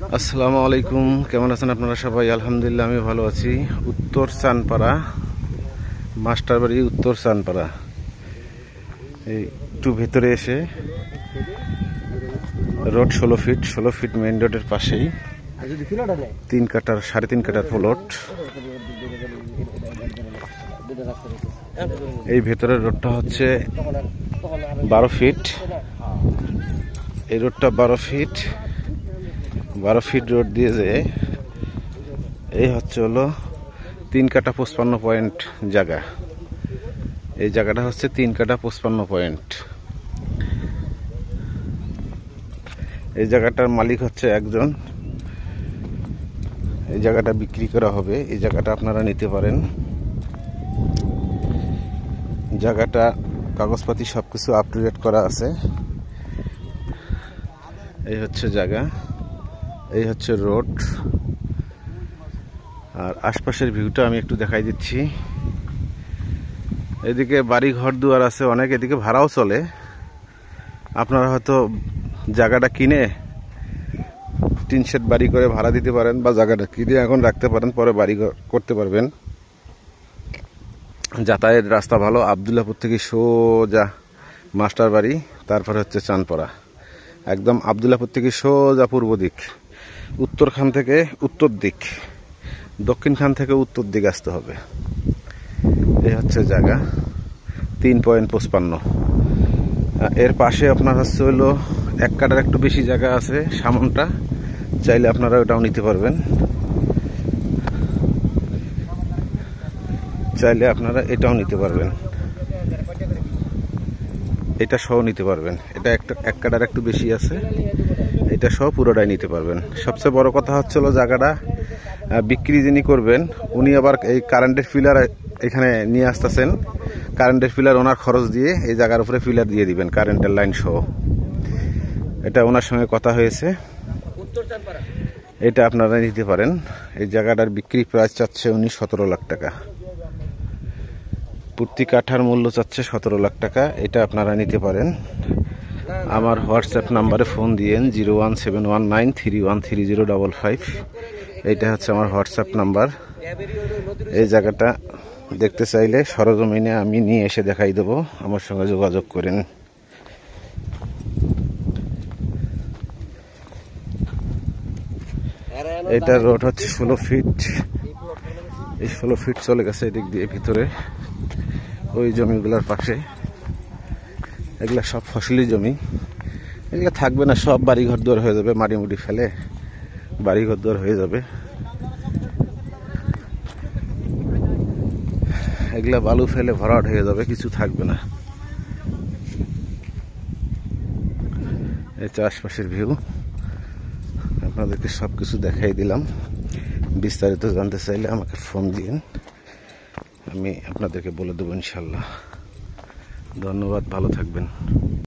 আসসালামু আলাইকুম, কেমন আছেন আপনারা সবাই? আলহামদুলিল্লাহ আমি ভালো আছি। উত্তর চানপাড়া, মাস্টারবাড়ি, উত্তর চানপাড়া। এই একটু ভেতরে এসে রোড 16 ফিট মেইন রোডের পাশেই 3.5 কাটার প্লট। এই ভেতরের রোডটা হচ্ছে 12 ফিট। এই রোডটা 12 ফিট রোড দিয়ে যে এই হচ্ছে হলো 3 কাটা 55 পয়েন্ট জায়গা। এই জায়গাটা হচ্ছে 3 কাটা 55 পয়েন্ট। এই জায়গাটার মালিক হচ্ছে একজন। এই জায়গাটা বিক্রি করা হবে। এই জায়গাটা আপনারা নিতে পারেন। জায়গাটা কাগজপাতি সবকিছু আপ টু ডেট করা আছে। এই হচ্ছে জায়গা, এই হচ্ছে রোড। আর আশপাশের ভিউটা আমি একটু দেখাই দিচ্ছি। এদিকে বাড়ি ঘর দুয়ার আছে অনেক, এদিকে ভাড়াও চলে। আপনারা হয়তো জায়গাটা কিনে টিন শেড বাড়ি করে ভাড়া দিতে পারেন, বা জায়গাটা কিনে এখন রাখতে পারেন, পরে বাড়ি করতে পারবেন। যাতায়াত রাস্তা ভালো। আবদুল্লাপুর থেকে সোজা মাস্টার বাড়ি, তারপরে হচ্ছে চানপাড়া। একদম আবদুল্লাপুর থেকে সোজা পূর্ব দিক, উত্তরখান থেকে উত্তর দিক, দক্ষিণখান থেকে উত্তর দিক আসতে হবে। এই হচ্ছে জায়গা 3.55। এর পাশে আপনার হচ্ছে হলো 1 কাটার একটু বেশি জায়গা আছে সামনটা, চাইলে আপনারা ওটাও নিতে পারবেন। চাইলে আপনারা এটাও নিতে পারবেন, এটা সহ নিতে পারবেন। এটা 1 কাটার একটু বেশি আছে, এটা সহ পুরোটাই নিতে পারবেন। সবচেয়ে বড় কথা হচ্ছে হলো জায়গাটা বিক্রি যিনি করবেন উনি আবার এই কারেন্টের পিলার এখানে নিয়ে আসতেছেন। কারেন্টের পিলার ওনার খরচ দিয়ে এই জায়গার উপরে পিলার দিয়ে দিবেন কারেন্টের লাইন সহ। এটা ওনার সঙ্গে কথা হয়েছে। এটা আপনারা নিতে পারেন। এই জায়গাটার বিক্রি প্রাইস চাচ্ছে উনি 17 লাখ টাকা। প্রতি কাঠার মূল্য চাচ্ছে 17 লাখ টাকা। এটা আপনারা নিতে পারেন। আমার হোয়াটসঅ্যাপ নাম্বারে ফোন দিয়েন 01719313055। এইটা হচ্ছে আমার হোয়াটসঅ্যাপ নাম্বার। এই জায়গাটা দেখতে চাইলে সরজমিনে আমি নিয়ে এসে দেখাই দেবো, আমার সঙ্গে যোগাযোগ করেন। এটা রোড হচ্ছে 16 ফিট। এই 16 ফিট চলে গেছে এদিক দিয়ে ভিতরে ওই জমিগুলোর পাশে। এগুলা সব ফসলি জমি, এগুলো থাকবে না, সব বাড়িঘর দুয়ার হয়ে যাবে। মাটি মুটি ফেলে বাড়িঘর দুয়ার হয়ে যাবে। এগুলা বালু ফেলে ভরাট হয়ে যাবে, কিছু থাকবে না। এই আশপাশের ভিউ আপনাদেরকে সবকিছু দেখাই দিলাম। বিস্তারিত জানতে চাইলে আমাকে ফোন দিন, আমি আপনাদেরকে বলে দেবো ইনশাল্লাহ। ধন্যবাদ, ভালো থাকবেন।